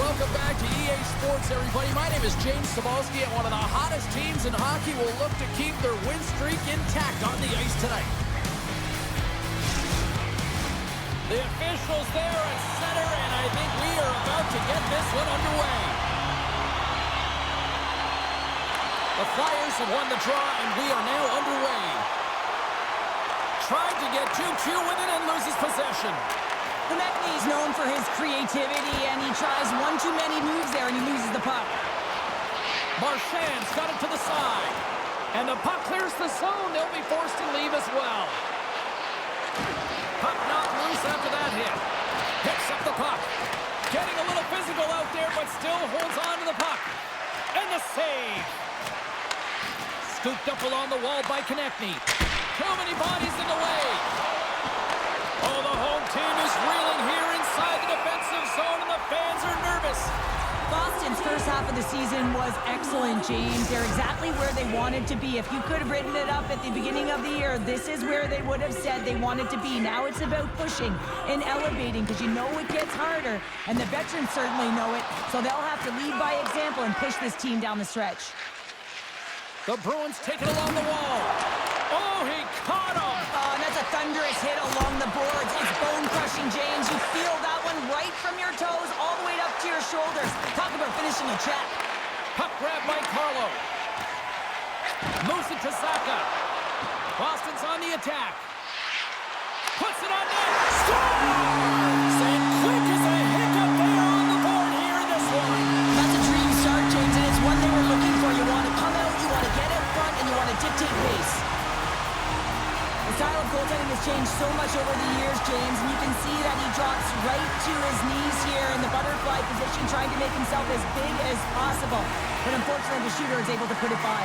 Welcome back to EA Sports, everybody. My name is James Cebulski, and one of the hottest teams in hockey will look to keep their win streak intact on the ice tonight. The officials there at center, and I think we are about to get this one underway. The Flyers have won the draw, and we are now underway. Tried to get too cute with it and loses possession. Konechny is known for his creativity, and he tries one too many moves there, and he loses the puck. Marchand's got it to the side. And the puck clears the zone. They'll be forced to leave as well. Puck knocked loose after that hit. Picks up the puck. Getting a little physical out there, but still holds on to the puck. And the save. Scooped up along the wall by Konechny. Too many bodies in the way. Oh, the home team is reeling here inside the defensive zone, and the fans are nervous. Boston's first half of the season was excellent, James. They're exactly where they wanted to be. If you could have written it up at the beginning of the year, this is where they would have said they wanted to be. Now it's about pushing and elevating, because you know it gets harder, and the veterans certainly know it, so they'll have to lead by example and push this team down the stretch. The Bruins take it along the wall. Oh, he caught him. Oh, and that's a thunderous hit along the boards. It's bone-crushing, James. You feel that one right from your toes all the way up to your shoulders. Talk about finishing a check. Puck grab by Carlo. Moves it to Saka. Boston's on the attack. Puts it on net. Scores! And quick as a hiccup, they are on the board here in this one. That's a dream start, James, and it's one they were looking for. You want to come out, you want to get out front, and you want to dictate pace. The style of goaltending has changed so much over the years, James, and you can see that he drops right to his knees here in the butterfly position, trying to make himself as big as possible. But unfortunately, the shooter is able to put it by.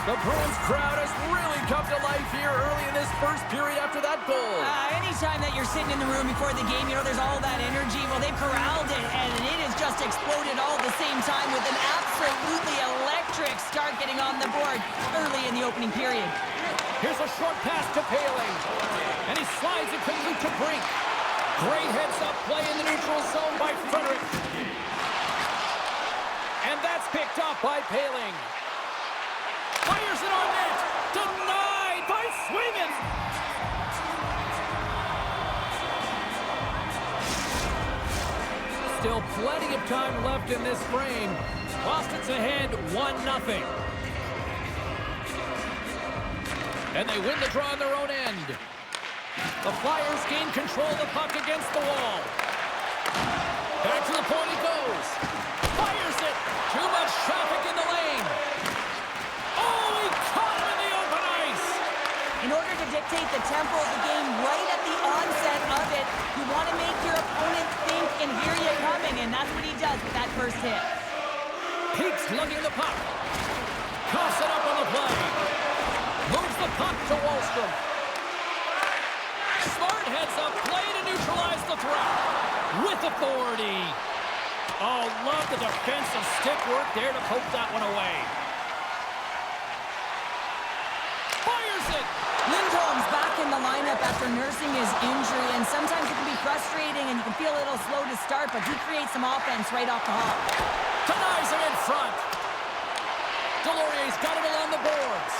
The Bruins crowd has really come to life here early in this first period after that goal. Anytime that you're sitting in the room before the game, you know there's all that energy. Well, they've corralled it, and it has just exploded all at the same time with an absolutely electric start getting on the board early in the opening period. Here's a short pass to Paling, and he slides it quickly to Brink. Great heads-up play in the neutral zone by Frederick. And that's picked up by Paling. Fires it on net. Denied by Swayman. Still plenty of time left in this frame. Boston's ahead 1-0. And they win the draw on their own end. The Flyers gain control of the puck against the wall. Back to the point he goes. Fires it. Too much traffic in the lane. In order to dictate the tempo of the game right at the onset of it, you want to make your opponent think and hear you coming, and that's what he does with that first hit. Peaks lugging the puck. Coughs it up on the play. Moves the puck to Wallstrom. Smart heads up play to neutralize the threat. With authority. Oh, love the defensive stick work there to poke that one away. Fires it. Lindholm's back in the lineup after nursing his injury, and sometimes it can be frustrating and you can feel a little slow to start, but he creates some offense right off the hop. Denies him in front. Delorier's got it along the boards.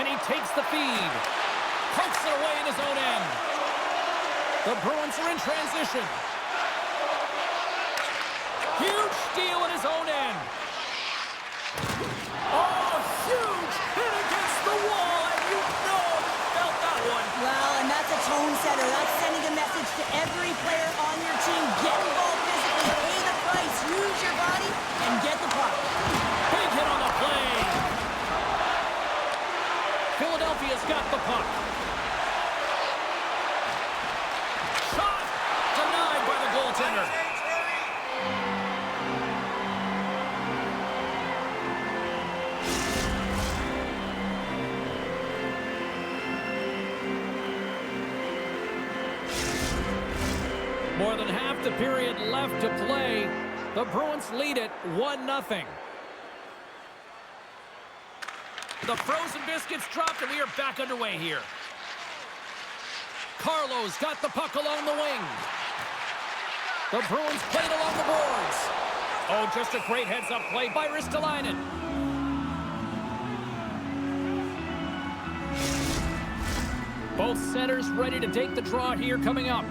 And he takes the feed. Pokes it away in his own end. The Bruins are in transition. Huge steal in his own end. Oh, huge hit against the wall, and you know you felt that one. Well, and that's a tone setter. That's sending a message to every player on your team. Get involved physically, pay the price, use your body, and get the puck. Big hit on the play. Philadelphia's got the puck. Shot denied by the goaltender. More than half the period left to play. The Bruins lead it 1-0. The frozen biscuits dropped, and we are back underway here. Carlo's got the puck along the wing. The Bruins played along the boards. Oh, just a great heads-up play by Ristolainen. Both centers ready to take the draw here coming up.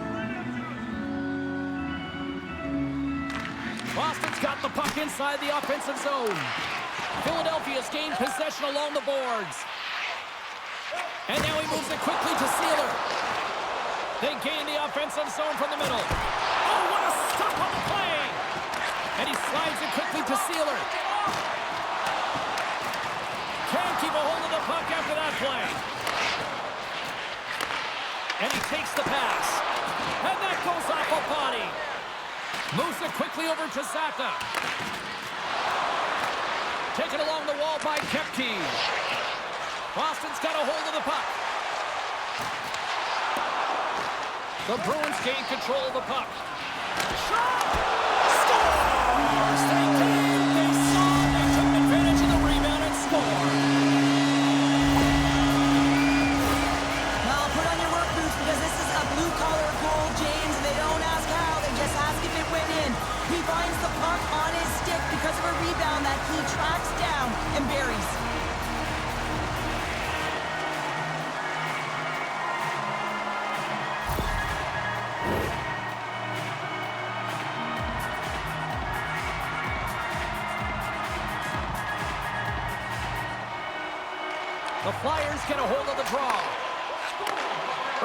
Boston's got the puck inside the offensive zone. Philadelphia's gained possession along the boards. And now he moves it quickly to Sealer. They gain the offensive zone from the middle. Oh, what a stop on the play! And he slides it quickly to Sealer. Can't keep a hold of the puck after that play. And he takes the pass. And that goes off a body. Moves it quickly over to Zaka. Taken along the wall by Kepke. Boston's got a hold of the puck. The Bruins gain control of the puck. Shot! Scores! They did! They saw, they took advantage of the rebound and scored. Well, put on your work boots because this is a blue-collar goal, James. They don't ask how, they just ask if it went in. He finds the puck on his stick because of a rebound that he tracks down and buries. The Flyers get a hold of the draw.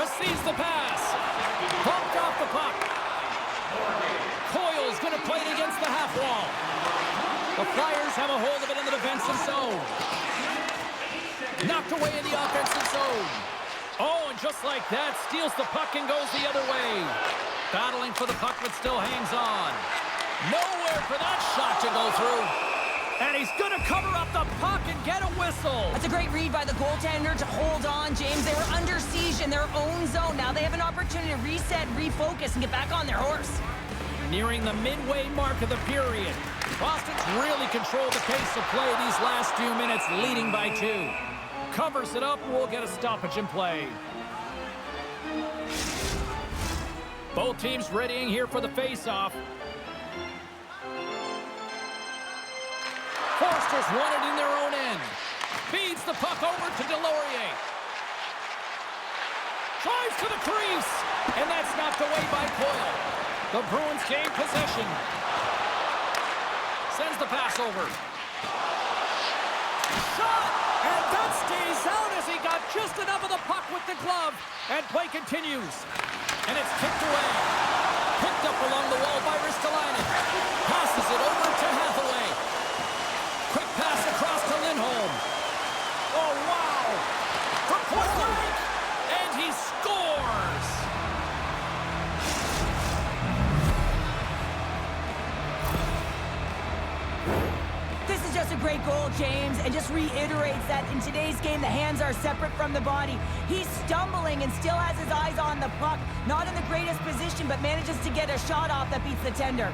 Receives the pass. Bumped off the puck. Coyle's going to play it against the half wall. The Flyers have a hold of it in the defensive zone. Knocked away in the offensive zone. Oh, and just like that, steals the puck and goes the other way. Battling for the puck, but still hangs on. Nowhere for that shot to go through. And he's going to cover up the puck and get a whistle. That's a great read by the goaltender to hold on, James. They were under siege in their own zone. Now they have an opportunity to reset, refocus, and get back on their horse. Nearing the midway mark of the period. Boston's really controlled the pace of play these last few minutes, leading by 2. Covers it up, we'll get a stoppage in play. Both teams readying here for the face-off. Forster's won it in their own end. Feeds the puck over to Delorier. Drives to the crease. And that's knocked away by Coyle. The Bruins gain possession. Sends the pass over. Shot! And that stays out as he got just enough of the puck with the glove. And play continues. And it's kicked away. Picked up along the wall by Ristolainen. Passes it over to Hathaway. Quick pass across to Lindholm. Oh, wow! From point blank! And he scores! This is just a great goal, James, and just reiterates that in today's game, the hands are separate from the body. He's stumbling and still has his eyes on the puck. Not in the greatest position, but manages to get a shot off that beats the tender.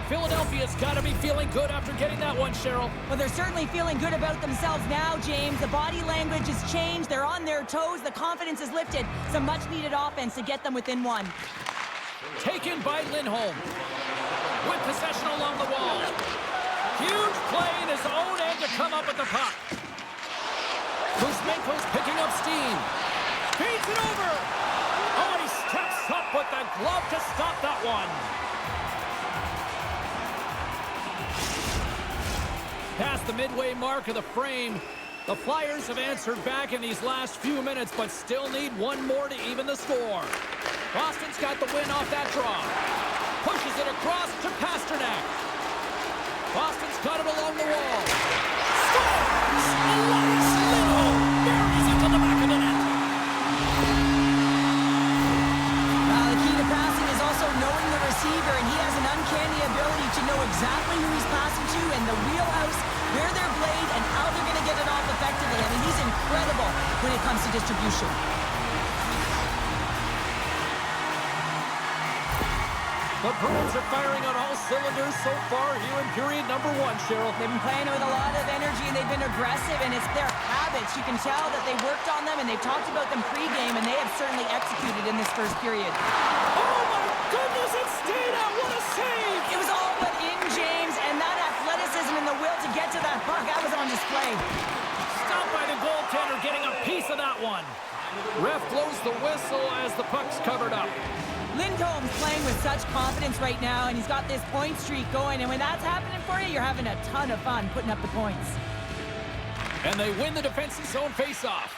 Philadelphia's got to be feeling good after getting that one, Cheryl. Well, they're certainly feeling good about themselves now, James. The body language has changed. They're on their toes. The confidence is lifted. Some much-needed offense to get them within 1. Taken by Lindholm. With possession along the wall. Huge play in his own end to come up with the puck. Kuzmenko's picking up steam. Feeds it over. Oh, and he steps up with the glove to stop that one. Past the midway mark of the frame, the Flyers have answered back in these last few minutes, but still need one more to even the score. Boston's got the win off that draw. Pushes it across to Pasternak. Boston's got it along the wall. Scores! Elias Lindholm buries it to the back of the net. Now, the key to passing is also knowing the receiver, and he has an uncanny ability to know exactly who he's passing to and the wheelhouse, where they're played, and how they're going to get it off effectively. I mean, he's incredible when it comes to distribution. The Bruins are firing on all cylinders so far here in period number 1, Cheryl. They've been playing with a lot of energy, and they've been aggressive, and it's their habits. You can tell that they worked on them, and they've talked about them pregame, and they have certainly executed in this first period. Oh, my goodness, it stayed out. What a save! It was all but in, James, and that athleticism and the will to get to that puck, that was on display. Stopped by the goaltender, getting a piece of that one. Ref blows the whistle as the puck's covered up. Lindholm's playing with such confidence right now, and he's got this point streak going, and when that's happening for you, you're having a ton of fun putting up the points. And they win the defensive zone faceoff.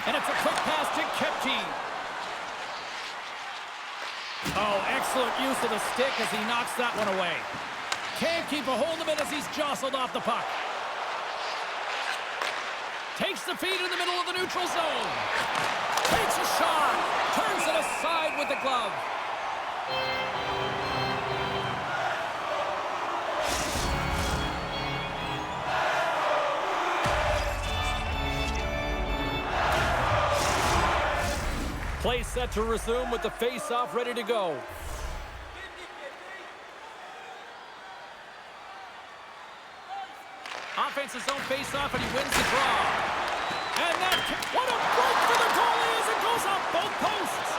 And it's a quick pass to Kepke. Oh, excellent use of the stick as he knocks that one away. Can't keep a hold of it as he's jostled off the puck. Takes the feed in the middle of the neutral zone. Takes a shot. Turns it aside with the glove. Play set to resume with the face-off ready to go. Offensive zone face-off, and he wins the draw. And that, what a break for the goalie as it goes off both posts.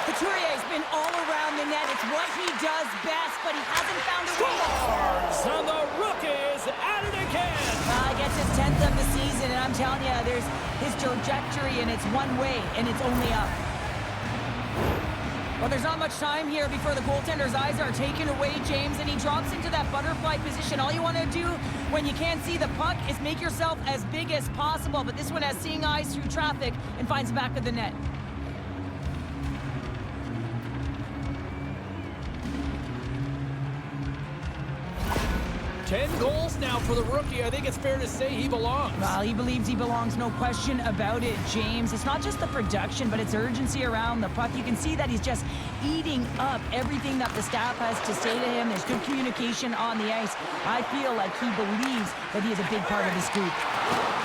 Couturier's been all around the net. It's what he does best, but he hasn't found a way. Scores! And the rookie is at it again. He gets his 10th of the season, and I'm telling you, there's his trajectory, and it's one way, and it's only up. Well, there's not much time here before the goaltender's eyes are taken away, James, and he drops into that butterfly position. All you want to do when you can't see the puck is make yourself as big as possible, but this one has seeing eyes through traffic and finds the back of the net. 10 goals now for the rookie. I think it's fair to say he belongs. Well, he believes he belongs, no question about it, James. It's not just the production, but it's urgency around the puck. You can see that he's just eating up everything that the staff has to say to him. There's good communication on the ice. I feel like he believes that he is a big part of this group.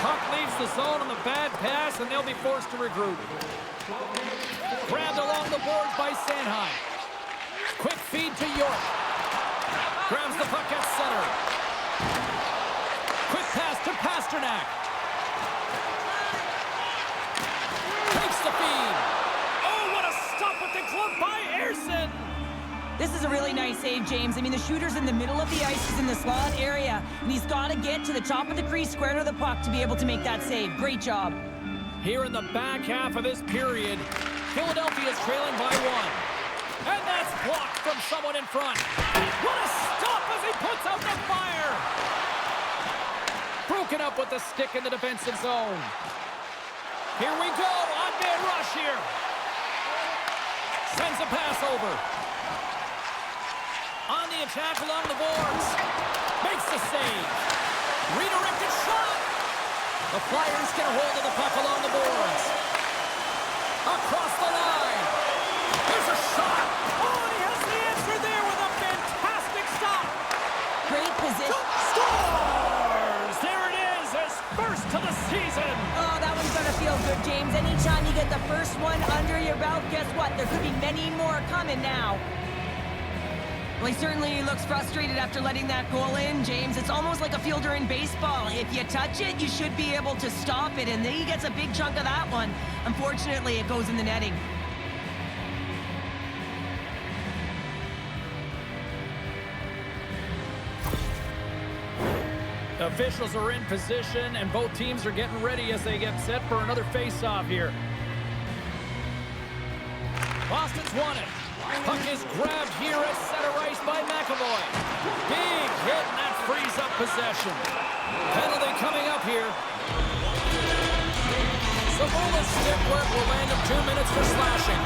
Puck leaves the zone on the bad pass, and they'll be forced to regroup. Grabbed along the boards by Sanheim. Quick feed to York. Grabs the puck at center. Quick pass to Pasternak. Takes the feed. Oh, what a stop with the glove by Ersson. This is a really nice save, James. I mean, the shooter's in the middle of the ice. He's in the slot area, and he's got to get to the top of the crease, square to the puck, to be able to make that save. Great job. Here in the back half of this period, Philadelphia is trailing by 1. And that's blocked from someone in front. What a stop as he puts out the fire. Broken up with the stick in the defensive zone. Here we go. On-man rush here. Sends a pass over. On the attack along the boards. Makes the save. Redirected shot. The Flyers get a hold of the puck along the boards. Across the line. There's a shot. Oh, and he has the answer there with a fantastic stop. Great position. Scores! There it is, his first to the season. Oh, that one's going to feel good, James. Anytime you get the first one under your belt, guess what? There could be many more coming now. Well, he certainly looks frustrated after letting that goal in, James. It's almost like a fielder in baseball. If you touch it, you should be able to stop it, and then he gets a big chunk of that one. Unfortunately, it goes in the netting. Officials are in position, and both teams are getting ready as they get set for another face-off here. Boston's won it. Puck is grabbed here at center ice by McAvoy. Big hit, and that frees up possession. Penalty coming up here. Sabola's stick work will land him 2 minutes for slashing.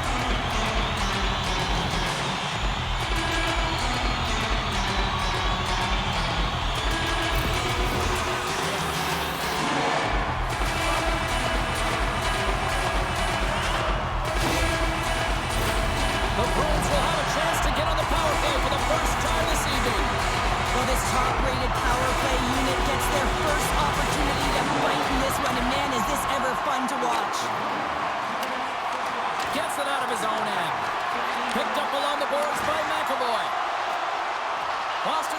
The Bruins will have a chance to get on the power play for the first time this evening. Well, this top-rated power play unit gets their first opportunity to fight in this one, and man, is this ever fun to watch. Gets it out of his own end. Picked up along the boards by McAvoy.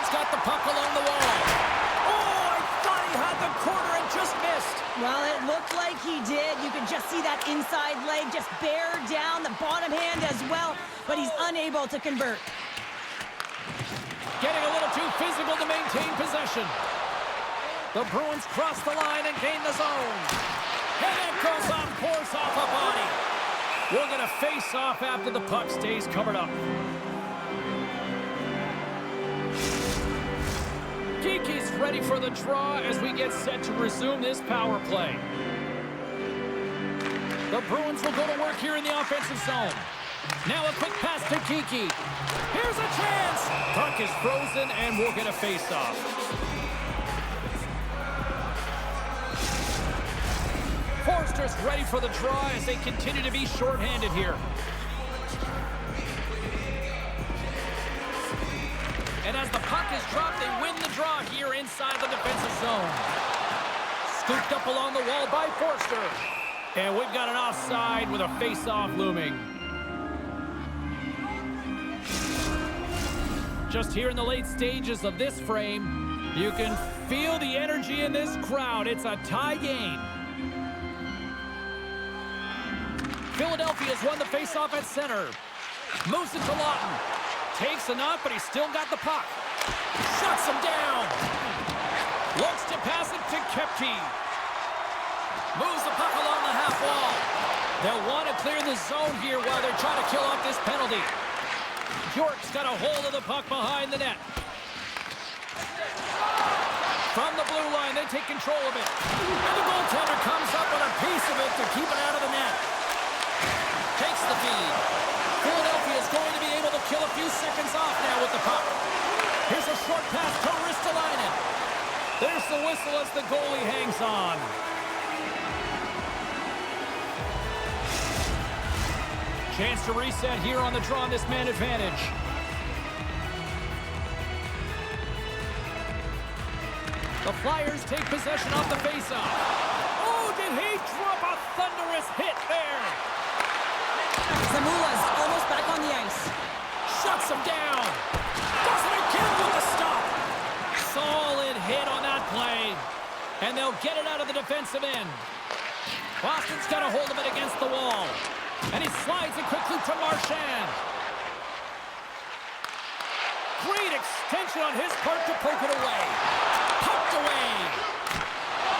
Boston's got the puck along the wall. Oh, I thought he had the corner and just missed. Well, it looked like he did. You could just see that inside leg just bear down, the bottom hand as well, but he's unable to convert. Getting a little too physical to maintain possession. The Bruins cross the line and gain the zone. And it goes on, pours off a body. We're going to face off after the puck stays covered up. Geeky's ready for the draw as we get set to resume this power play. The Bruins will go to work here in the offensive zone. Now a quick pass to Geeky. Here's a chance. Puck is frozen and we'll get a face-off. Forster's ready for the draw as they continue to be shorthanded here. And as the puck is dropped, they win the draw here inside the defensive zone. Scooped up along the wall by Forster. And we've got an offside with a face-off looming. Just here in the late stages of this frame, you can feel the energy in this crowd. It's a tie game. Philadelphia's won the face-off at center. Moves it to Lawton. Takes a knock, but he's still got the puck. Shuts him down. Looks to pass it to Kepke. Moves the puck along the half wall. They'll want to clear the zone here while they're trying to kill off this penalty. York's got a hold of the puck behind the net. From the blue line, they take control of it. And the goaltender comes up with a piece of it to keep it out of the net. Takes the feed. Philadelphia is going to be able to kill a few seconds off now with the puck. Here's a short pass to Ristolainen. There's the whistle as the goalie hangs on. Chance to reset here on the draw on this man advantage. The Flyers take possession off the faceoff. Oh, did he drop a thunderous hit there? Zamula's almost back on the ice. Shuts him down. Does it again with the stop. Solid hit on that play. And they'll get it out of the defensive end. Boston's got a hold of it against the wall. And he slides it quickly to Marchand. Great extension on his part to poke it away. Poked away.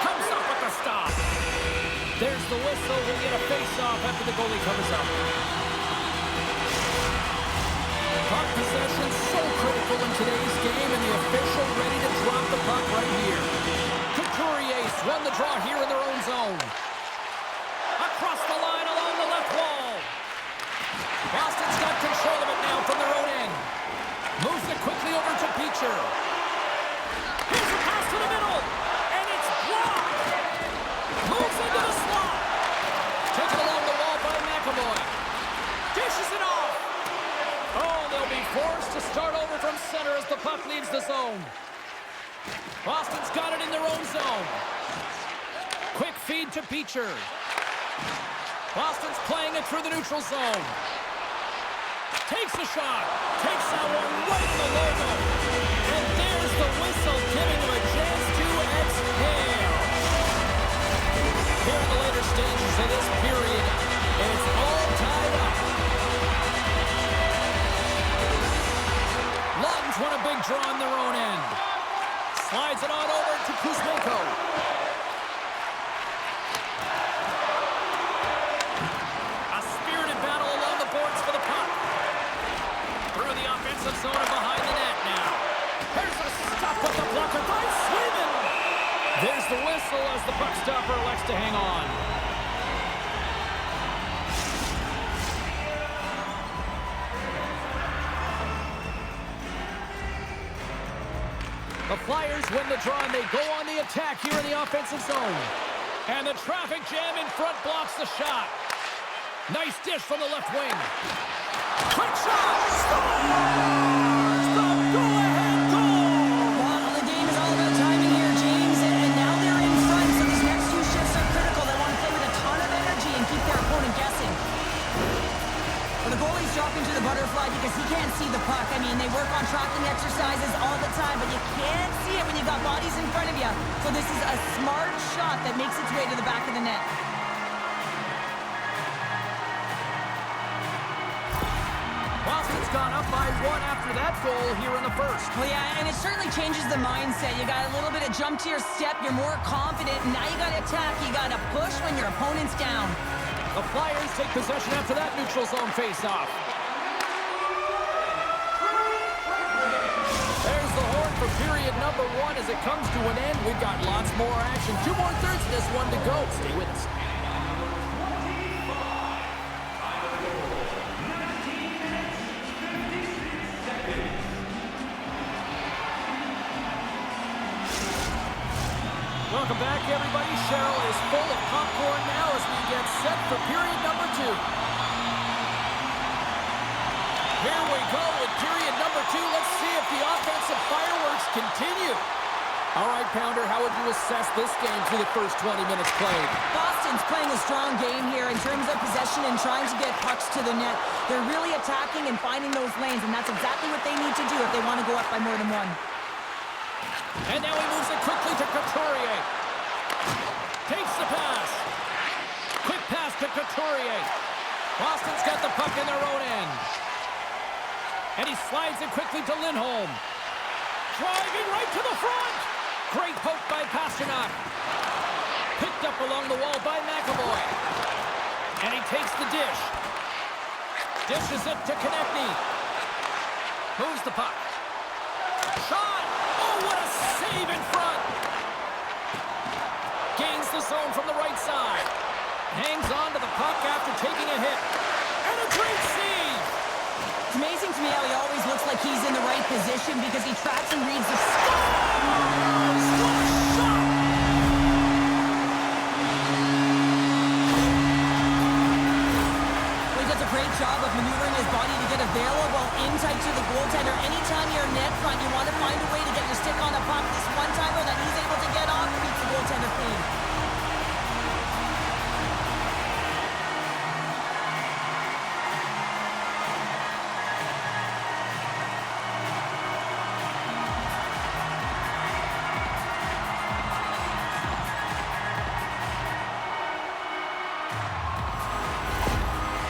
Comes up with the stop. There's the whistle. We'll get a face-off after the goalie covers up. Puck possession so critical in today's game, and the official ready to drop the puck right here. Couturier won the draw here in their own zone. Across the line along the left wall. Boston's got control of it now from their own end. Moves it quickly over to Beecher. Here's a pass to the middle, and it's blocked. Moves into the slot. Taken along the wall by McAvoy. Dishes it off. Oh, they'll be forced to start over from center as the puck leaves the zone. Boston's got it in their own zone. Quick feed to Beecher. Boston's playing it through the neutral zone. Takes a shot. Takes that one right in the logo. And there's the whistle, giving him a chance to exhale. Here in the later stages of this period, and it's all tied up. Lawton's won a big draw on their own end. Slides it on over to Kuzmenko. Zone behind the net now. There's a stop with the blocker by Swayman. There's the whistle as the puck stopper elects to hang on. The Flyers win the draw and they go on the attack here in the offensive zone. And the traffic jam in front blocks the shot. Nice dish from the left wing. Quick shot! Scores! The go-ahead goal! Well, the game is all about timing here, James, and now they're in front, so these next two shifts are critical. They want to play with a ton of energy and keep their opponent guessing. When the goalie's dropping to the butterfly, you can he can't see the puck. I mean, they work on tracking exercises all the time, but you can't see it when you got bodies in front of you. So this is a smart shot that makes its way to the back of the net. Boston's gone up by 1 after that goal here in the first. Well, yeah, and it certainly changes the mindset. You got a little bit of jump to your step. You're more confident. And now you got to attack. You got to push when your opponent's down. The Flyers take possession after that neutral zone faceoff. There's the horn for period number 1 as it comes to an end. We've got lots more action. 2 more thirds of this one to go. Stay with us. Welcome back, everybody. Cheryl is full of popcorn now as we get set for period number 2. Here we go with period number 2. Let's see if the offensive fireworks continue. All right, Pounder, how would you assess this game through the first 20 minutes played? Boston's playing a strong game here in terms of possession and trying to get pucks to the net. They're really attacking and finding those lanes, and that's exactly what they need to do if they want to go up by more than 1. And now he moves it quickly to Couturier. Takes the pass. Quick pass to Couturier. Boston's got the puck in their own end. And he slides it quickly to Lindholm. Driving right to the front. Great poke by Pasternak. Picked up along the wall by McAvoy. And he takes the dish. Dishes it to Konechny. Moves the puck. Shot! Oh, what a save in front! Gains the zone from the right side. Hangs on to the puck after taking a hit. And a great save! It's amazing to me how he always looks like he's in the right position because he tracks and reads the scores! What a shot! Well, he does a great job of maneuvering his body to get available in tight to the goaltender. Anytime you're net front, you want to find a way to get your stick on the puck. This one-timer that he's able to get off beats the goaltender clean.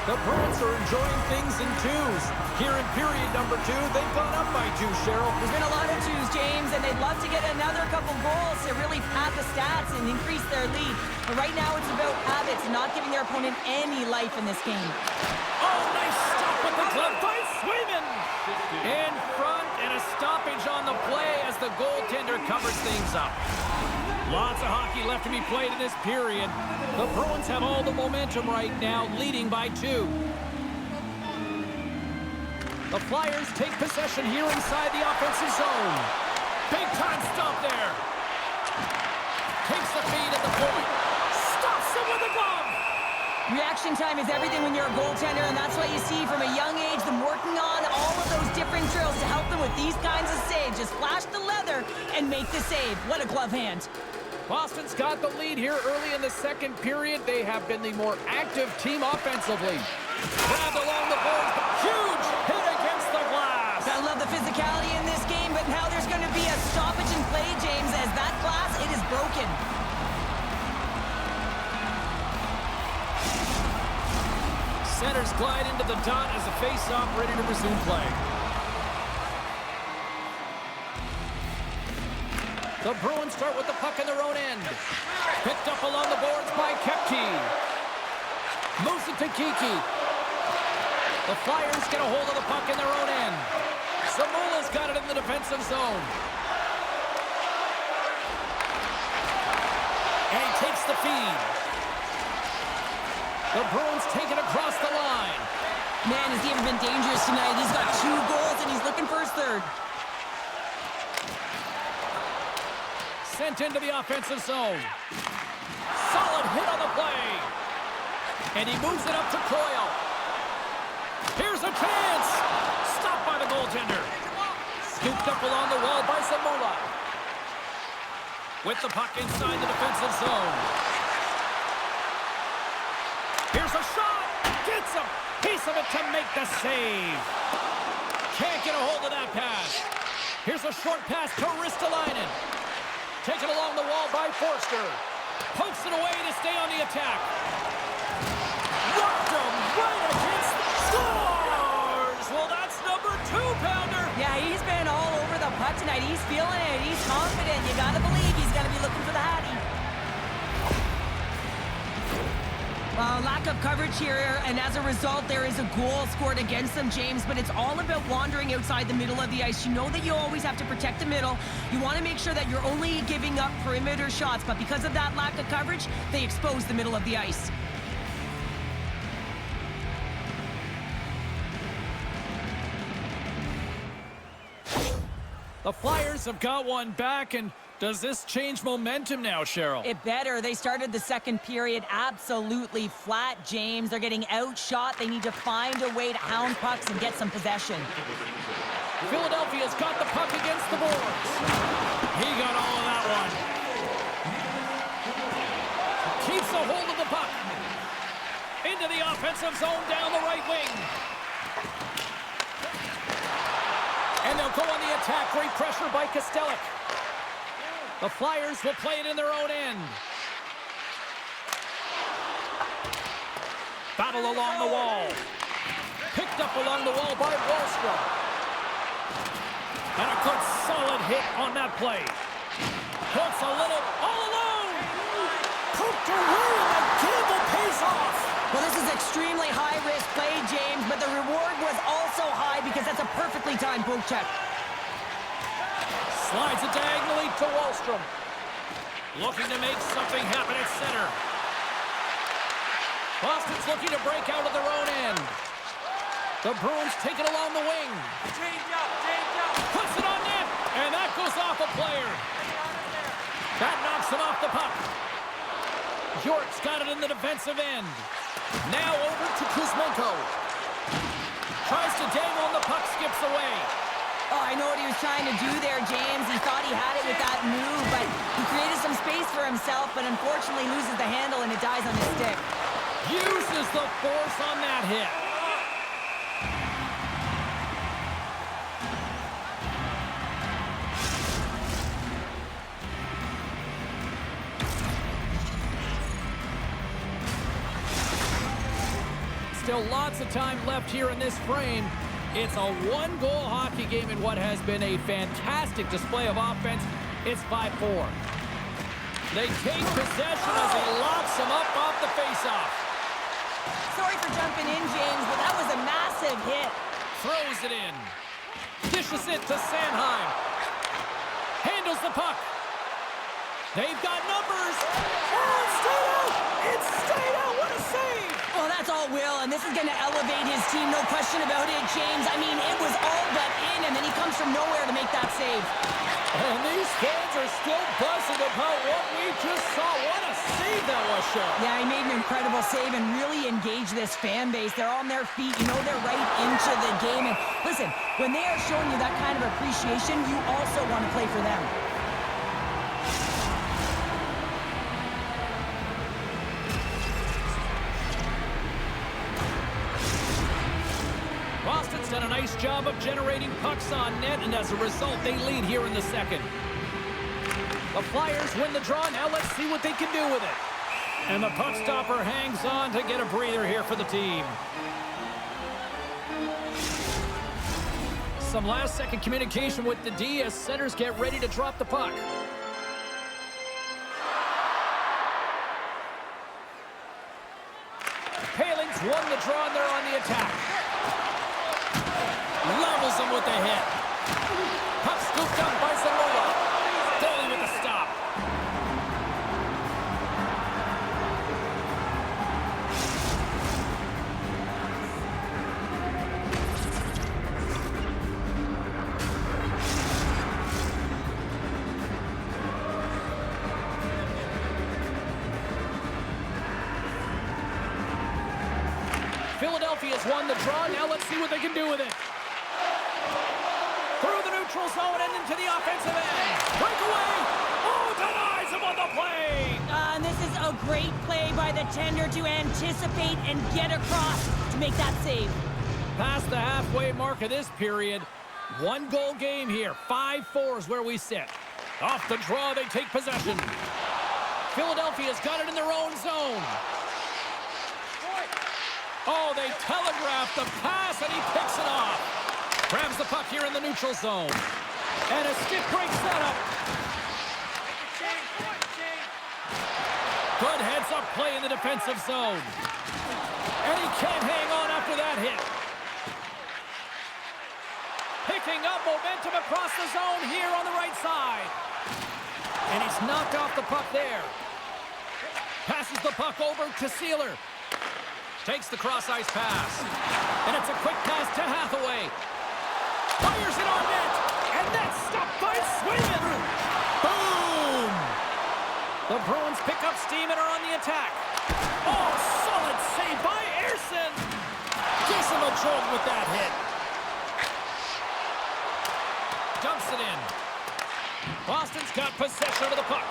The Bruins are enjoying things in twos. Here in period number 2, they've gone up by 2, Cheryl. There's been a lot of twos, James, and they'd love to get another couple goals to really pad the stats and increase their lead. But right now it's about habits and not giving their opponent any life in this game. Oh, nice stop with the glove by Swayman. In front and a stoppage on the play as the goaltender covers things up. Lots of hockey left to be played in this period. The Bruins have all the momentum right now, leading by 2. The Flyers take possession here inside the offensive zone. Big time stop there. Takes the feed at the point. Stops it with a glove. Reaction time is everything when you're a goaltender, and that's why you see from a young age them working on all of those different drills to help them with these kinds of saves. Just flash the leather and make the save. What a glove hand. Boston's got the lead here early in the second period. They have been the more active team offensively. Grabbed along the boards. Huge hit against the glass. I love the physicality in this game, but now there's going to be a stoppage in play, James, as that glass, it is broken. Centers glide into the dot as a face-off ready to resume play. The Bruins start with the puck in their own end. Picked up along the boards by Kepke. Moves it to Kiki. The Flyers get a hold of the puck in their own end. Samula's got it in the defensive zone. And he takes the feed. The Bruins take it across the line. Man, has he ever been dangerous tonight? He's got 2 goals, and he's looking for his 3rd. Sent into the offensive zone. Solid hit on the play. And he moves it up to Coyle. Here's a chance. Stopped by the goaltender. Scooped up along the wall by Samula. With the puck inside the defensive zone. Here's a shot. Gets him. He's of it to make the save. Can't get a hold of that pass. Here's a short pass to Ristolainen. Taken along the wall by Forster. Pokes it away to stay on the attack. Rocked him right against the scores! Well, that's number 2-pounder. Yeah, he's been all over the puck tonight. He's feeling it. He's confident. You gotta believe he's gonna be looking for the Hattie. Well, lack of coverage here, and as a result, there is a goal scored against them, James, but it's all about wandering outside the middle of the ice. You know that you always have to protect the middle. You want to make sure that you're only giving up perimeter shots, but because of that lack of coverage, they expose the middle of the ice. The Flyers have got one back, and does this change momentum now, Cheryl? It better. They started the second period absolutely flat, James. They're getting outshot. They need to find a way to hound pucks and get some possession. Philadelphia's got the puck against the boards. He got all of that one. Keeps a hold of the puck. Into the offensive zone down the right wing. And they'll go on the attack. Great pressure by Kostelic. The Flyers will play it in their own end. Battle along the wall. Picked up along the wall by Wallstrom. And a good solid hit on that play. Puts a little all alone. Poked away and the Campbell pays off. Well, this is extremely high-risk play, James, but the reward was also high because that's a perfectly timed poke check. Slides it diagonally to Wallstrom. Looking to make something happen at center. Boston's looking to break out of their own end. The Bruins take it along the wing. Change up. Puts it on net, and that goes off a player. That knocks him off the puck. York's got it in the defensive end. Now over to Kuzmenko. Tries to dangle, and the puck skips away. Oh, I know what he was trying to do there, James. He thought he had it with that move, but he created some space for himself, but unfortunately loses the handle and it dies on his stick. Uses the force on that hit. Still lots of time left here in this frame. It's a one-goal hockey game in what has been a fantastic display of offense. It's 5-4. They take possession as he locks him up off the faceoff. Sorry for jumping in, James, but that was a massive hit. Throws it in. Dishes it to Sanheim. Handles the puck. They've got numbers. Oh, it's stayed out! It's stayed out! What a save! Well, that's all Will, and this is going to elevate his team, no question about it, James. I mean, it was all but in, and then he comes from nowhere to make that save. And these fans are still buzzing about what we just saw. What a save that was, Sean. Yeah, he made an incredible save and really engaged this fan base. They're on their feet. You know they're right into the game. And listen, when they are showing you that kind of appreciation, you also want to play for them. Boston's done a nice job of generating pucks on net, and as a result, they lead here in the second. The Flyers win the draw. Now let's see what they can do with it. And the puck stopper hangs on to get a breather here for the team. Some last-second communication with the D as centers get ready to drop the puck. Paling's won the draw, and they're on the attack. Levels him with the hit. Puck scooped up by Zamora. Foley with the stop. Philadelphia's won the draw. Now let's see what they can do with it. Through the neutral zone and into the offensive end. Breakaway. Oh, denies him on the play. And this is a now, great play by the tender to anticipate and get across to make that save. Past the halfway mark of this period. 1-goal game here. 5-4 is where we sit. Off the draw, they take possession. Philadelphia's got it in their own zone. Oh, they telegraphed the pass, and he picks it off. Grabs the puck here in the neutral zone. And a stick break setup. Good heads-up play in the defensive zone. And he can't hang on after that hit. Picking up momentum across the zone here on the right side. And he's knocked off the puck there. Passes the puck over to Sealer. Takes the cross-ice pass. And it's a quick pass to Hathaway. Fires it on net. And that's stopped by Swayman. Boom! The Bruins pick up steam and are on the attack. Oh, solid save by Ersson. Gives him a jolt with that hit. Dumps it in. Boston's got possession of the puck.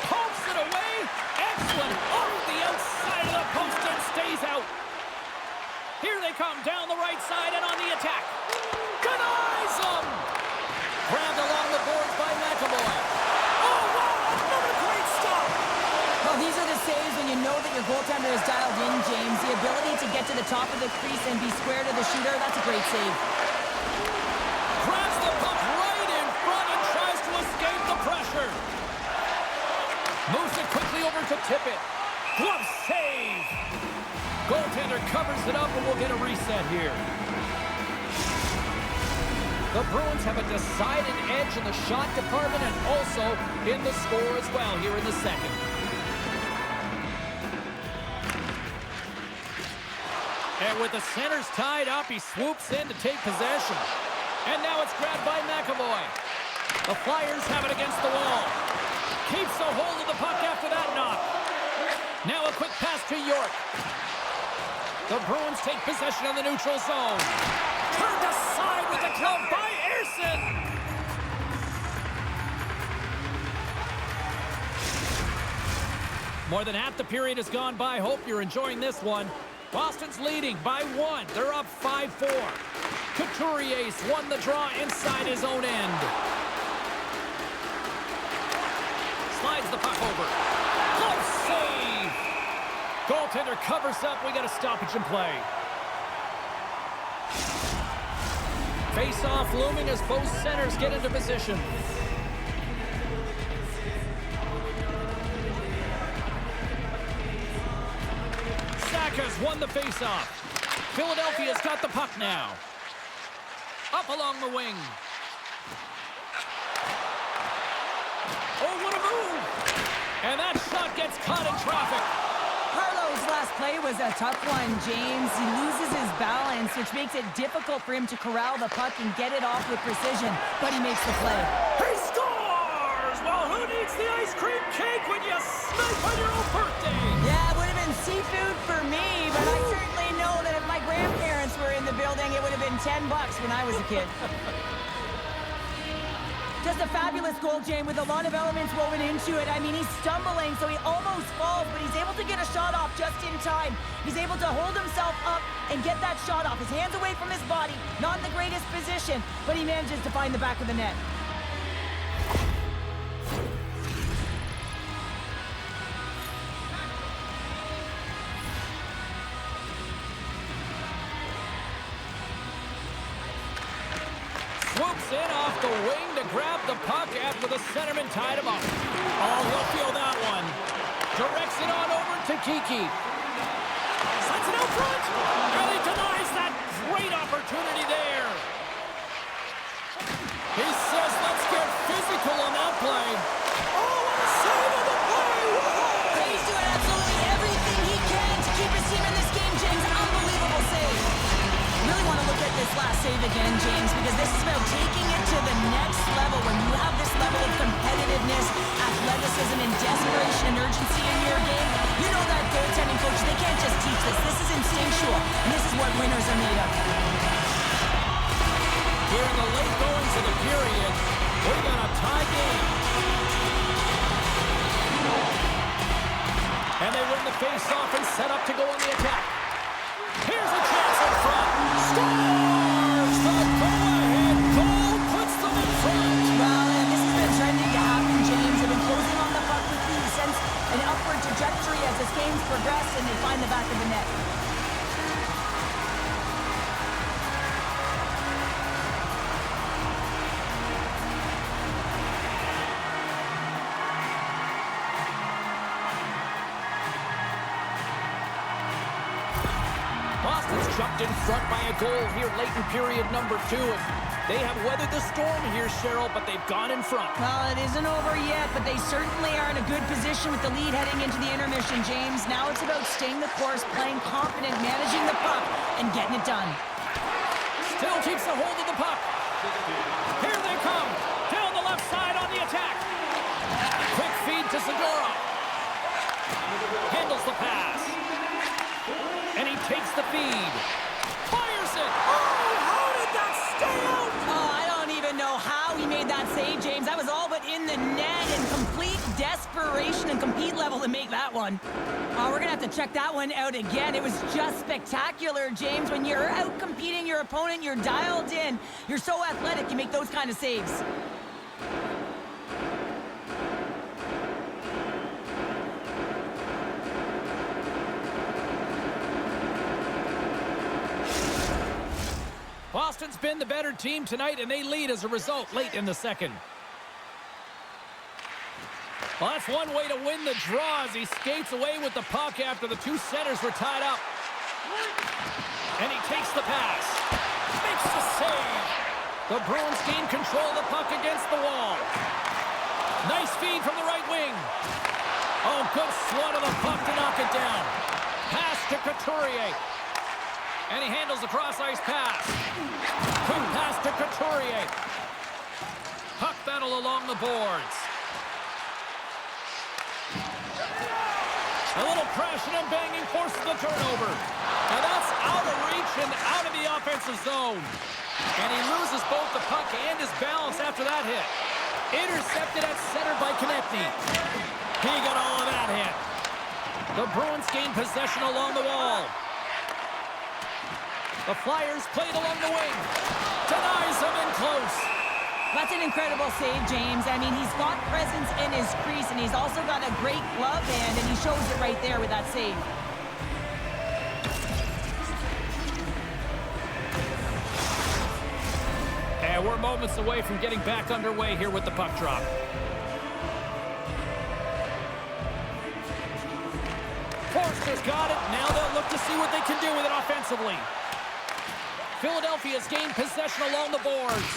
Pumps it away. Excellent. Off the outside of the post and stays out. Here they come down the right side and on the attack. Denies them. Grabbed along the boards by McAvoy. Oh, wow. Another great stop. Well, these are the saves when you know that your goaltender is dialed in, James. The ability to get to the top of the crease and be square to the shooter, that's a great save. Grabs the puck right in front and tries to escape the pressure. Moves it quickly over to Tippett. Glove save. Goaltender covers it up and we'll get a reset here. The Bruins have a decided edge in the shot department and also in the score as well here in the second. And with the centers tied up, he swoops in to take possession. And now it's grabbed by McAvoy. The Flyers have it against the wall. Keeps a hold of the puck after that knock. Now a quick pass to York. The Bruins take possession of the neutral zone. Turned aside with the glove by Ersson. More than half the period has gone by. Hope you're enjoying this one. Boston's leading by 1. They're up 5-4. Couturier's won the draw inside his own end. Slides the puck over. Glove save. Goaltender covers up. We got a stoppage in play. Face-off looming as both centers get into position. Saka's won the face-off. Philadelphia's got the puck now. Up along the wing. Oh, what a move! And that shot gets caught in traffic. Harlow's last play was a tough one, James. He loses his balance, which makes it difficult for him to corral the puck and get it off with precision, but he makes the play. He scores! Well, who needs the ice cream cake when you snipe on your own birthday? Yeah, it would have been seafood for me, but I certainly know that if my grandparents were in the building, it would have been $10 when I was a kid. Just a fabulous goal, Jane, with a lot of elements woven into it. I mean, he's stumbling, so he almost falls, but he's able to get a shot off just in time. He's able to hold himself up and get that shot off. His hands away from his body, not in the greatest position, but he manages to find the back of the net. Swoops in off the wing to grab the puck after the centerman tied him up. Oh, he'll feel that one. Directs it on over to Kiki. Sends it out front. And he denies that great opportunity there. He says, let's get physical on that play. Oh, what a save on the play. Whoa. He's doing absolutely everything he can to keep his team in this game, James. Unbelievable save. Really want to look at this last save again, James, because this is about taking it to the next level. When you have this level of competitiveness, athleticism, and desperation and urgency in your game, you know that goaltending coach, they can't just teach this. This is instinctual, and this is what winners are made of. Here in the late goings of the period, we got a tie game. And they win the face-off and set up to go on the attack. Here's a chance in front. Scores! The go-ahead goal puts them in front. Well, and this has been trending to happen, James. They've been closing on the puck with the sense an upward trajectory as this game's progressed, and they find the back of the net. Boston's jumped in front by a goal here late in period number 2. And they have weathered the storm here, Cheryl, but they've gone in front. Well, it isn't over yet, but they certainly are in a good position with the lead heading into the intermission, James. Now it's about staying the course, playing confident, managing the puck, and getting it done. Still keeps a hold of the puck. Here they come. Down the left side on the attack. Quick feed to Segura. Handles the pass. And he takes the feed. Fires it. Oh, how did that stay out? Oh, I don't even know how he made that save, James. That was all but in the net in complete desperation and compete level to make that one. Oh, we're going to have to check that one out again. It was just spectacular, James. When you're out competing your opponent, you're dialed in. You're so athletic, you make those kind of saves. Boston's been the better team tonight, and they lead as a result late in the second. Well, that's one way to win the draw as he skates away with the puck after the two centers were tied up. And he takes the pass. Makes the save. The Bruins gain control of the puck against the wall. Nice feed from the right wing. Oh, good swat of the puck to knock it down. Pass to Couturier. And he handles the cross-ice pass. Quick pass to Couturier. Puck battle along the boards. A little crashing and banging forces the turnover. And that's out of reach and out of the offensive zone. And he loses both the puck and his balance after that hit. Intercepted at center by Konechny. He got all of that hit. The Bruins gain possession along the wall. The Flyers played along the wing. Denies them in close. That's an incredible save, James. I mean, he's got presence in his crease, and he's also got a great glove hand, and he shows it right there with that save. And we're moments away from getting back underway here with the puck drop. Forster's got it. Now they'll look to see what they can do with it offensively. Philadelphia's gained possession along the boards.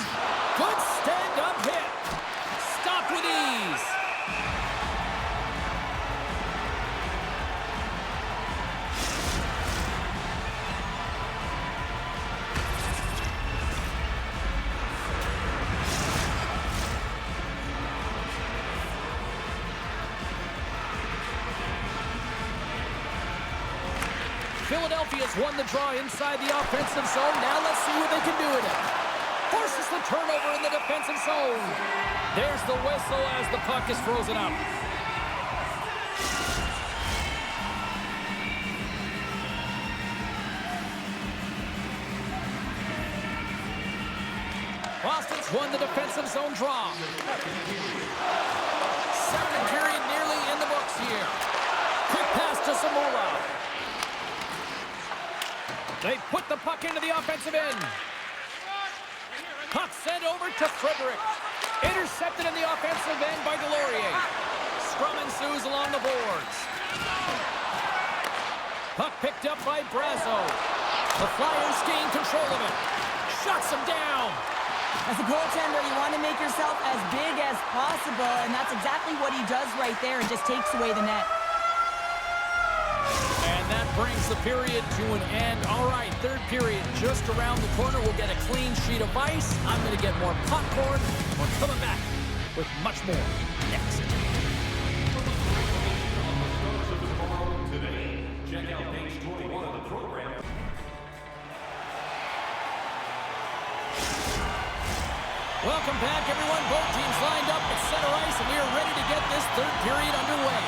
Good stand-up hit. Stopped with ease. Philadelphia's won the draw inside the offensive zone. Now let's see what they can do with it. Forces the turnover in the defensive zone. There's the whistle as the puck is frozen up. Boston's won the defensive zone draw. Second period nearly in the books here. Quick pass to Samula. They put the puck into the offensive end. Puck sent over to Frederick. Intercepted in the offensive end by Delorier. Scrum ensues along the boards. Puck picked up by Brazo. The Flyers gain control of it. Shuts him down. As a goaltender, you want to make yourself as big as possible, and that's exactly what he does right there and just takes away the net. And that brings the period to an end. All right, third period just around the corner. We'll get a clean sheet of ice. I'm going to get more popcorn. We're coming back with much more next. Today, check out page 21 of the program. Welcome back, everyone. Both teams lined up at center ice, and we are ready to get this third period underway.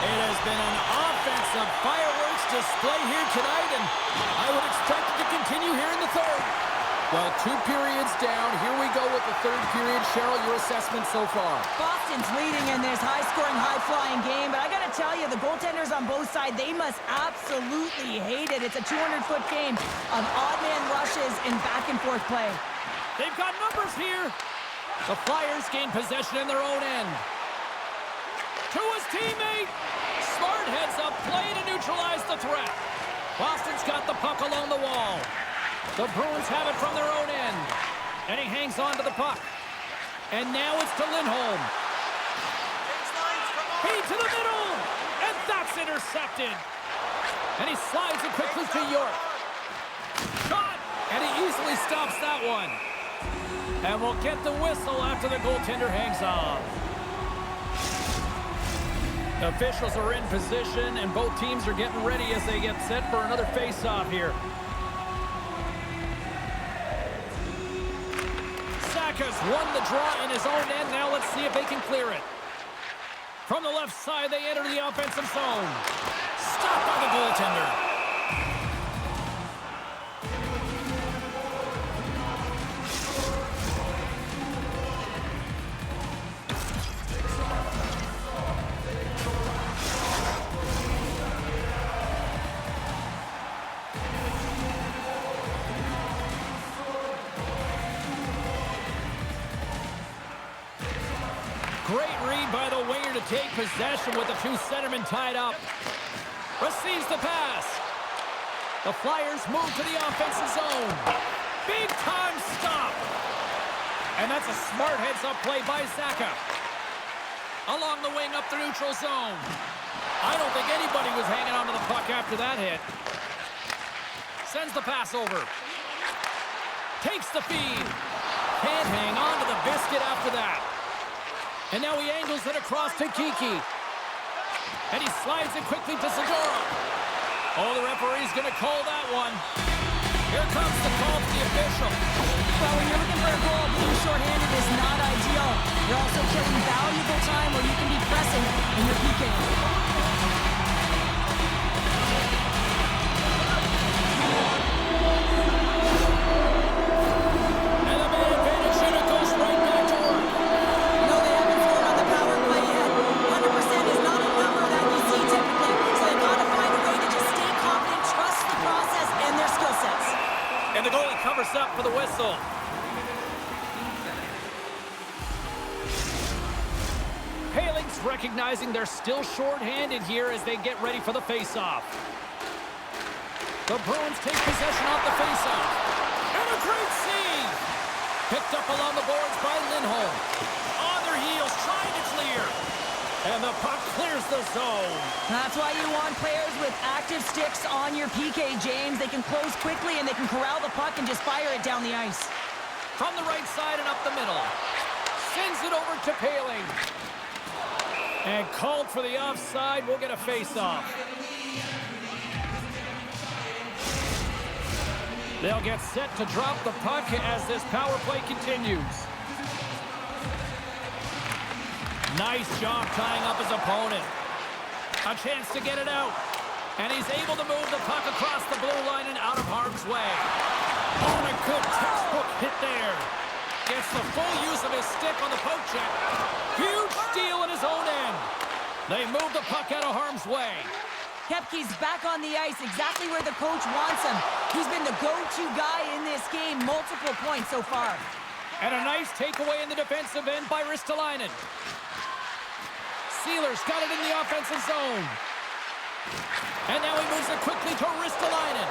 It has been an offensive fireworks display here tonight, and I would expect it to continue here in the third. Well, 2 periods down. Here we go with the third period. Cheryl, your assessment so far? Boston's leading in this high-scoring, high-flying game, but I got to tell you, the goaltenders on both sides, they must absolutely hate it. It's a 200-foot game of odd-man rushes and back-and-forth play. They've got numbers here. The Flyers gain possession in their own end. To his teammate. Smart heads up play to neutralize the threat. Boston's got the puck along the wall. The Bruins have it from their own end. And he hangs on to the puck. And now it's to Lindholm. Feed to the middle. And that's intercepted. And he slides it quickly to York. Shot. And he easily stops that one. And we'll get the whistle after the goaltender hangs on. The officials are in position, and both teams are getting ready as they get set for another face-off here. Saka's won the draw in his own end. Now let's see if they can clear it. From the left side, they enter the offensive zone. Stopped by the goaltender. Great read by the winger to take possession with the 2 centermen tied up. Receives the pass. The Flyers move to the offensive zone. Big time stop. And that's a smart heads-up play by Saka. Along the wing up the neutral zone. I don't think anybody was hanging onto the puck after that hit. Sends the pass over. Takes the feed. Can't hang on to the biscuit after that. And now he angles it across to Kiki. And he slides it quickly to Segura. Oh, the referee's going to call that one. Here comes the call to the official. Well, when you're looking for a goal, being shorthanded is not ideal. You're also killing valuable time where you can be pressing in your PK. The goalie covers up for the whistle. Paling's recognizing they're still short-handed here as they get ready for the face-off. The Bruins take possession off the face-off. And a great save! Picked up along the boards by Lindholm. On their heels, trying to clear. And the puck clears the zone. That's why you want players with active sticks on your PK, James. They can close quickly and they can corral the puck and just fire it down the ice. From the right side and up the middle. Sends it over to Paling. And called for the offside. We'll get a face-off. They'll get set to drop the puck as this power play continues. Nice job tying up his opponent. A chance to get it out. And he's able to move the puck across the blue line and out of harm's way. Oh, a good textbook hit there. Gets the full use of his stick on the poke check. Huge steal in his own end. They move the puck out of harm's way. Kepke's back on the ice, exactly where the coach wants him. He's been the go-to guy in this game, multiple points so far. And a nice takeaway in the defensive end by Ristolainen. Steelers got it in the offensive zone. And now he moves it quickly to Ristolainen.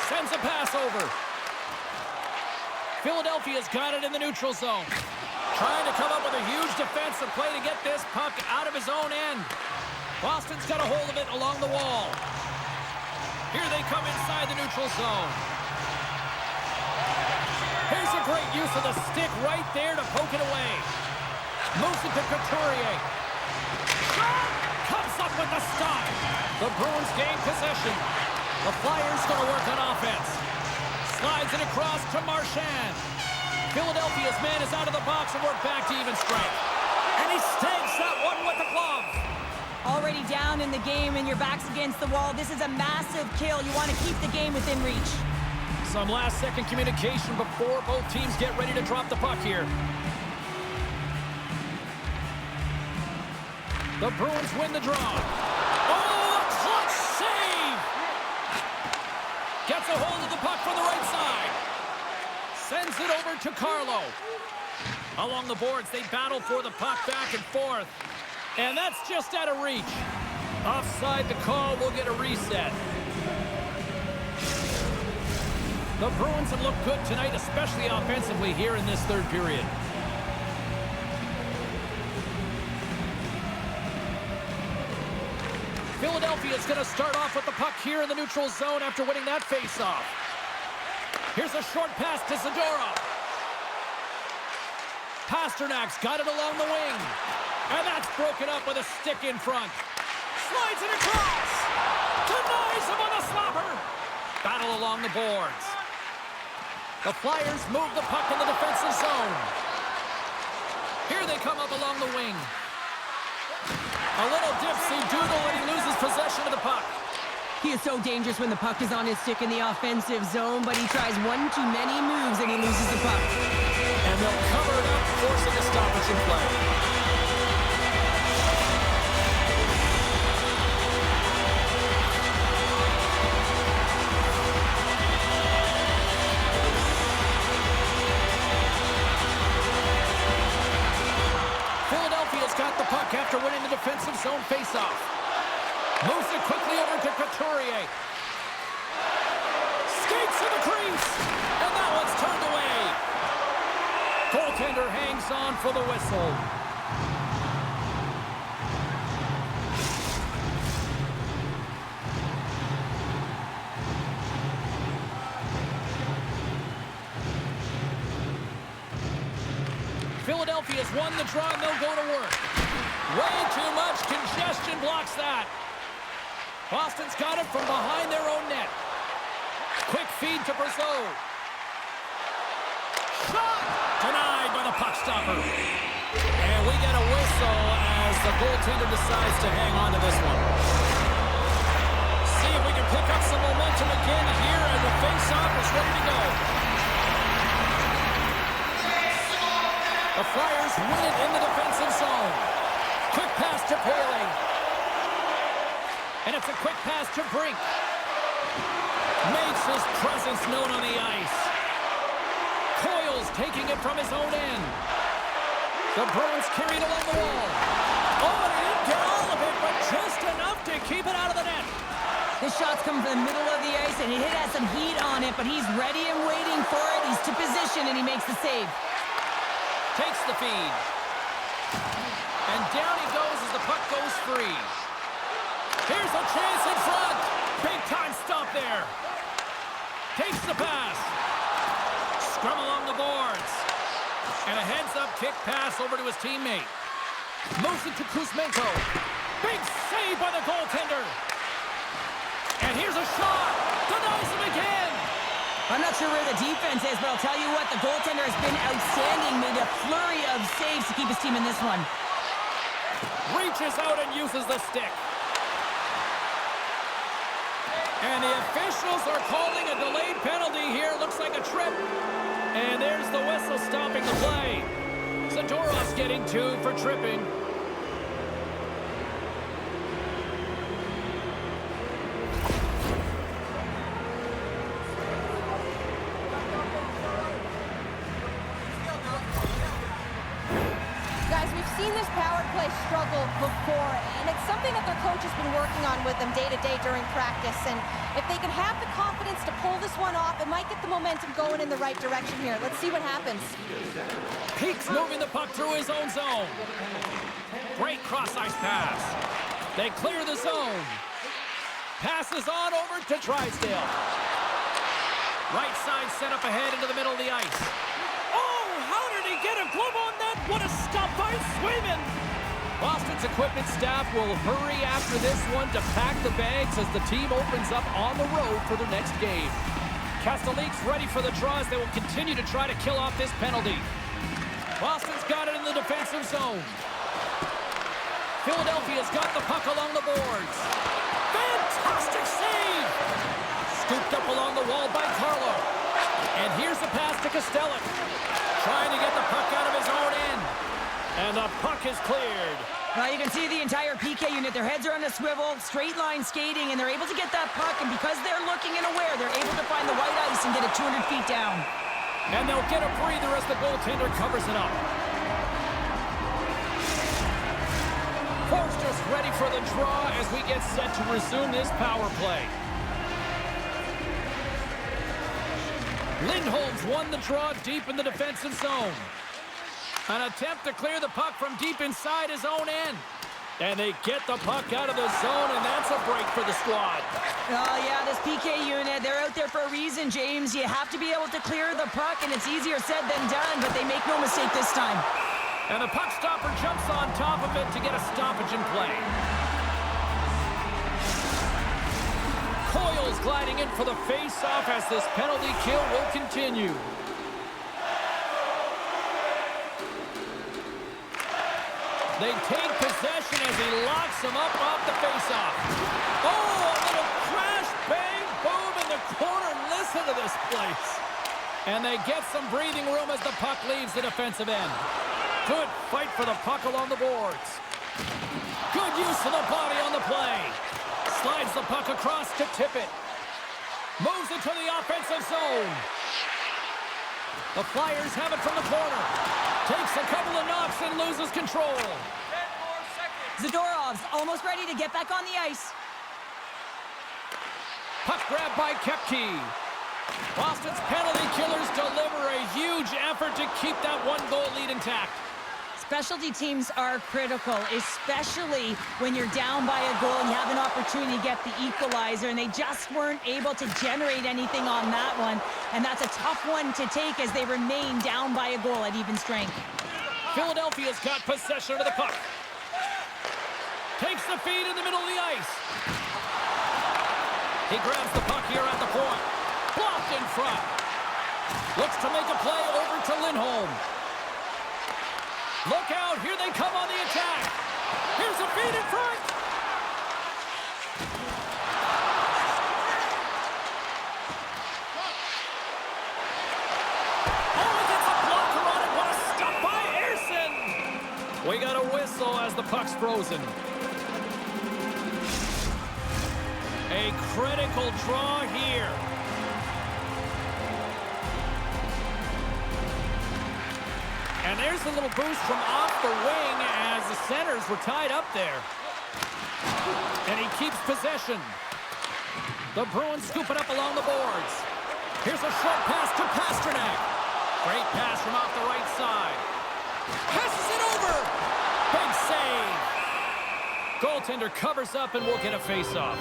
Sends a pass over. Philadelphia's got it in the neutral zone. Trying to come up with a huge defensive play to get this puck out of his own end. Boston's got a hold of it along the wall. Here they come inside the neutral zone. Here's a great use of the stick right there to poke it away. Moves it to Couturier. Comes up with the stop. The Bruins gain possession. The Flyers going to work on offense. Slides it across to Marchand. Philadelphia's man is out of the box and we're back to even strength. And he stakes that one with the glove. already down in the game and your back's against the wall, this is a massive kill. You want to keep the game within reach. Some last-second communication before both teams get ready to drop the puck here. The Bruins win the draw. Oh, a clutch save! Gets a hold of the puck from the right side. Sends it over to Carlo. Along the boards, they battle for the puck back and forth. And that's just out of reach. Offside the call, will get a reset. The Bruins have looked good tonight, especially offensively here in this third period. Philadelphia is going to start off with the puck here in the neutral zone after winning that faceoff. Here's a short pass to Zadorov. Pasternak's got it along the wing. And that's broken up with a stick in front. Slides it across. Denies him on the slapper. Battle along the boards. The Flyers move the puck in the defensive zone. Here they come up along the wing. A little dipsy-doodle when he loses possession of the puck. He is so dangerous when the puck is on his stick in the offensive zone, but he tries one too many moves and he loses the puck. And they'll cover it up, forcing a stoppage in play. Philadelphia's got the puck after winning the defensive zone faceoff. Moves it quickly over to Couturier. Skates to the crease. And that one's turned away. Goaltender hangs on for the whistle. Philadelphia's won the draw and they'll go to work. Way too much congestion blocks that. Boston's got it from behind their own net. Quick feed to Brazeau. Shot! Denied by the puck stopper. And we get a whistle as the goaltender decides to hang on to this one. See if we can pick up some momentum again here as the face-off is ready to go. The Flyers win it in the defensive zone. Quick pass to Paling. And it's a quick pass to Brink. Makes his presence known on the ice. Coyle's taking it from his own end. The Bruins carried along the wall. Oh, and he didn't get all of it, but just enough to keep it out of the net. This shot's coming from the middle of the ice, and it has some heat on it, but he's ready and waiting for it. He's to position, and he makes the save. Takes the feed. And down he goes as the puck goes free. Here's a chance in front. Big time stop there. Takes the pass. Scrum along the boards. And a heads-up kick pass over to his teammate. Moves it to Kuzmenko. Big save by the goaltender. And here's a shot. Denies him again. I'm not sure where the defense is, but I'll tell you what, the goaltender has been outstanding. Made a flurry of saves to keep his team in this one. Reaches out and uses the stick. And the officials are calling a delayed penalty here. Looks like a trip. And there's the whistle stopping the play. Zadorov's getting 2 for tripping. Seen this power play struggle before, and it's something that their coach has been working on with them day to day during practice. And if they can have the confidence to pull this one off, it might get the momentum going in the right direction here. Let's see what happens. Peak's moving the puck through his own zone. Great cross-ice pass. They clear the zone. Passes on over to Drysdale. Right side set up ahead into the middle of the ice. Oh, how did he get a glove on that? What a stop by Swayman! Boston's equipment staff will hurry after this one to pack the bags as the team opens up on the road for their next game. Castellique's ready for the draw as they will continue to try to kill off this penalty. Boston's got it in the defensive zone. Philadelphia's got the puck along the boards. Fantastic save! Scooped up along the wall by Carlo. And here's the pass to Costello. Trying to get the puck out of his own end. And the puck is cleared. Well, you can see the entire PK unit. Their heads are on a swivel, straight line skating, and they're able to get that puck. And because they're looking and aware, they're able to find the white ice and get it 200 feet down. And they'll get a breather as the goaltender covers it up. Forster's ready for the draw as we get set to resume this power play. Lindholm's won the draw deep in the defensive zone. An attempt to clear the puck from deep inside his own end. And they get the puck out of the zone, and that's a break for the squad. Oh, yeah, this PK unit, they're out there for a reason, James. You have to be able to clear the puck, and it's easier said than done, but they make no mistake this time. And the puck stopper jumps on top of it to get a stoppage in play. Coyle's gliding in for the face-off as this penalty kill will continue. They take possession as he locks him up off the face-off. Oh, a little crash, bang, boom in the corner. Listen to this place. And they get some breathing room as the puck leaves the defensive end. Good fight for the puck along the boards. Good use of the body on the play. Slides the puck across to Tippett. Moves it to the offensive zone. The Flyers have it from the corner. Takes a couple of knocks and loses control. 10 more seconds. Zadorov's almost ready to get back on the ice. Puck grab by Kepke. Boston's penalty killers deliver a huge effort to keep that one-goal lead intact. Specialty teams are critical, especially when you're down by a goal and you have an opportunity to get the equalizer, and they just weren't able to generate anything on that one. And that's a tough one to take as they remain down by a goal at even strength. Philadelphia's got possession of the puck. Takes the feed in the middle of the ice. He grabs the puck here at the point. Blocked in front. Looks to make a play over to Lindholm. Look out, here they come on the attack. Here's a feed in front. Oh, he gets a blocker on it. What a stop by Ersson. We got a whistle as the puck's frozen. A critical draw here. And there's a little boost from off the wing as the centers were tied up there. And he keeps possession. The Bruins scoop it up along the boards. Here's a short pass to Pastrnak. Great pass from off the right side. Passes it over. Big save. Goaltender covers up and will get a face-off.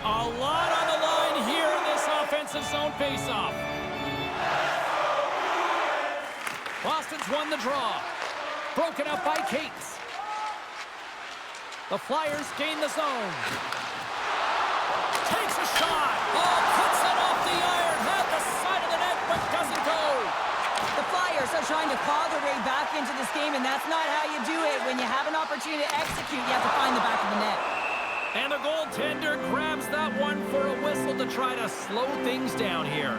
A lot on the line here in this offensive zone face-off. Boston's won the draw. Broken up by Cates. The Flyers gain the zone. Takes a shot. Oh, puts it off the iron. Had the side of the net, but doesn't go. The Flyers are trying to claw their way back into this game, and that's not how you do it. When you have an opportunity to execute, you have to find the back of the net. And the goaltender grabs that one for a whistle to try to slow things down here.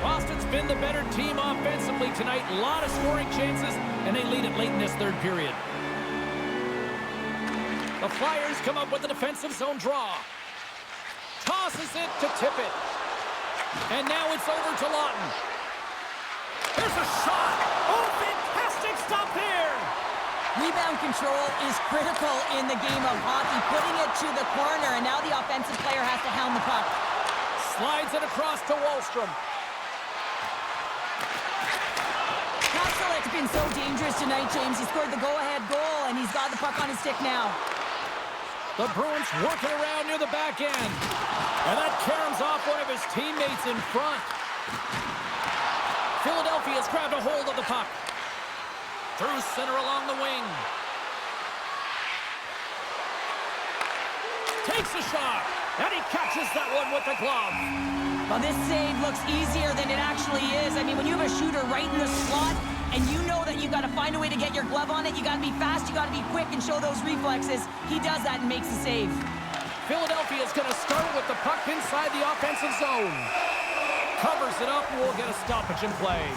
Boston's been the better team offensively tonight. A lot of scoring chances, and they lead it late in this third period. The Flyers come up with a defensive zone draw. Tosses it to Tippett. And now it's over to Lawton. There's a shot. Oh, fantastic stop there. Rebound control is critical in the game of hockey, putting it to the corner, and now the offensive player has to hound the puck. Slides it across to Wallstrom. Kapselek's been so dangerous tonight, James. He scored the go-ahead goal, and he's got the puck on his stick now. The Bruins working around near the back end. And that caroms off one of his teammates in front. Philadelphia's grabbed a hold of the puck. Through center along the wing. Takes a shot. And he catches that one with the glove. Well, this save looks easier than it actually is. I mean, when you have a shooter right in the slot and you know that you got to find a way to get your glove on it, you got to be fast, you got to be quick and show those reflexes. He does that and makes the save. Philadelphia is going to start with the puck inside the offensive zone. Covers it up, and we'll get a stoppage in play.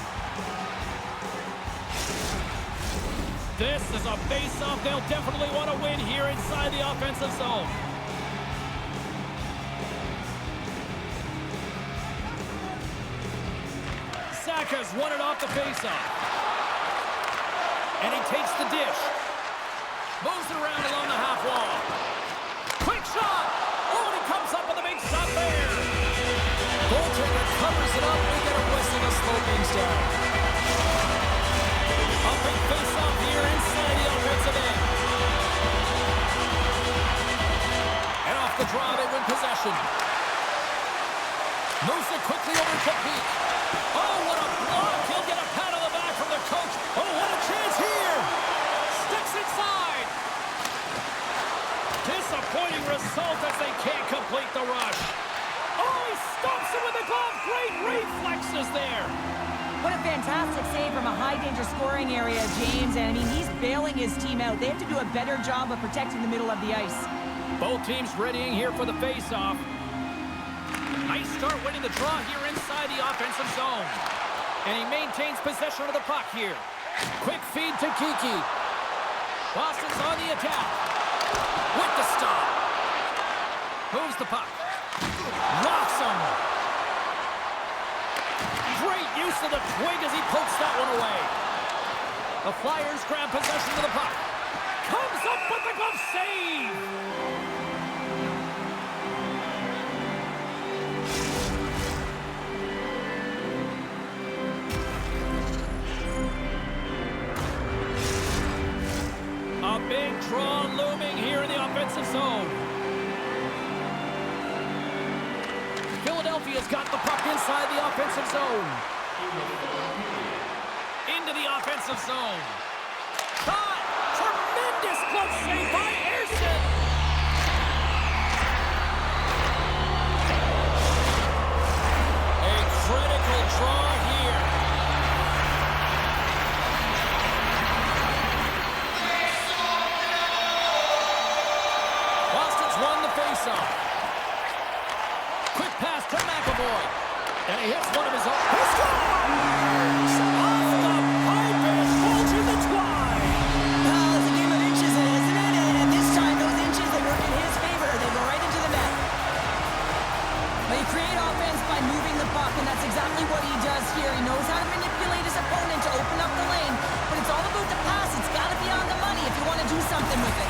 This is a face-off they'll definitely want to win here inside the offensive zone. Saka's won it off the face-off. And he takes the dish. Moves it around along the half wall. Quick shot! Oh, and he comes up with a big shot there. Goaltender covers it up. We get a whistle to slow things down. A big face-off here inside the offensive end. And off the draw, they win possession. Moves it quickly over to Peak. Oh, what a block! He'll get a pat on the back from the coach. Oh, what a chance here! Sticks inside. Disappointing result as they can't complete the rush. Oh, he stops it with the glove. Great reflexes there. What a fantastic save from a high-danger scoring area, James. And, I mean, he's bailing his team out. They have to do a better job of protecting the middle of the ice. Both teams readying here for the face-off. Nice start winning the draw here inside the offensive zone. And he maintains possession of the puck here. Quick feed to Kiki. Boston's on the attack. With the stop. Moves the puck. Locks him. Great use of the twig as he pokes that one away. The Flyers grab possession of the puck. Comes up with the glove save. A big draw looming here in the offensive zone. Philadelphia's got the puck inside the offensive zone. Into the offensive zone. Caught! Tremendous glove save by Ayrton! A critical draw here. Won the faceoff. Quick pass to McAvoy. And he hits one of his own. He scores! Off the pipe and holds you the twine. Well, it's a game of inches, isn't it? And this time, those inches, they work in his favor. They go right into the net. But you create offense by moving the puck, and that's exactly what he does here. He knows how to manipulate his opponent to open up the lane. But it's all about the pass. It's got to be on the money if you want to do something with it.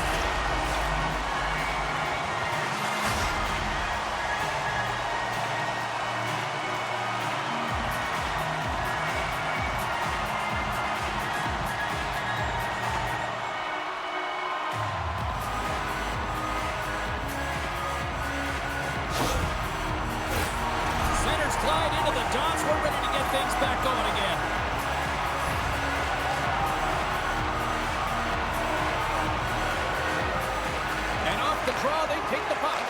Slide into the dots. We're ready to get things back going again. And off the draw, they take the puck.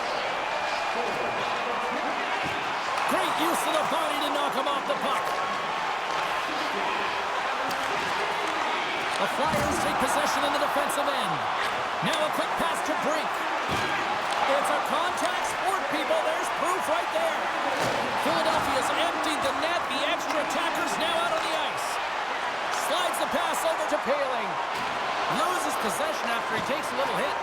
Great use of the body to knock him off the puck. The Flyers take possession in the defensive end. Now a quick pass to Brink. It's a contact sport, people. There's proof right there. Philadelphia's emptied the net. The extra attackers now out on the ice. Slides the pass over to Paling. Loses possession after he takes a little hit.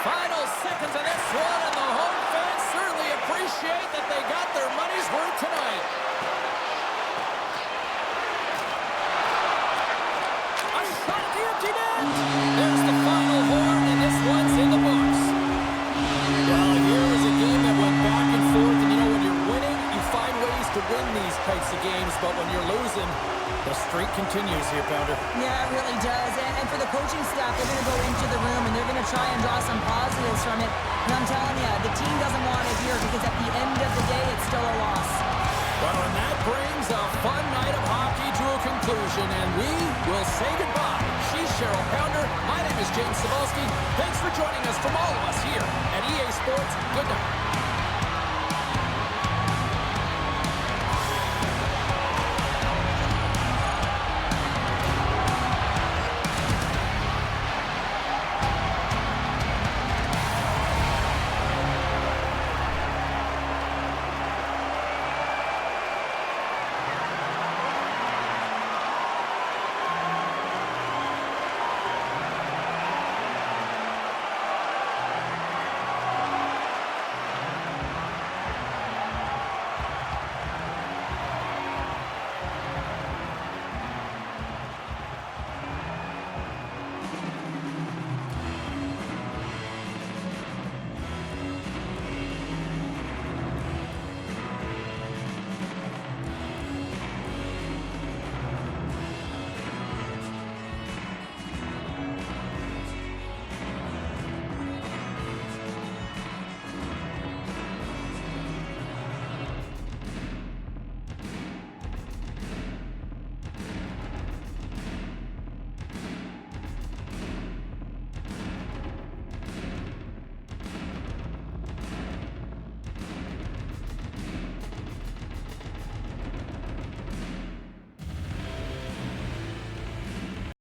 Final seconds of this one, and the home fans certainly appreciate that they got their money's worth tonight. A shot at the empty net. There's the final horn, and this one's in the books. Well, here was a game that went back and forth, and you know, when you're winning, you find ways to win these types of games, but when you're losing, the streak continues here, Pounder. Yeah, it really does. And for the coaching staff, they're going to go into the room and they're going to try and draw some positives from it. And I'm telling you, the team doesn't want it here because at the end of the day, it's still a loss. Well, and that brings a fun night of hockey to a conclusion, and we will say goodbye. She's Cheryl Pounder. My name is James Cebulski. Thanks for joining us from all of us here EA Sports, good night.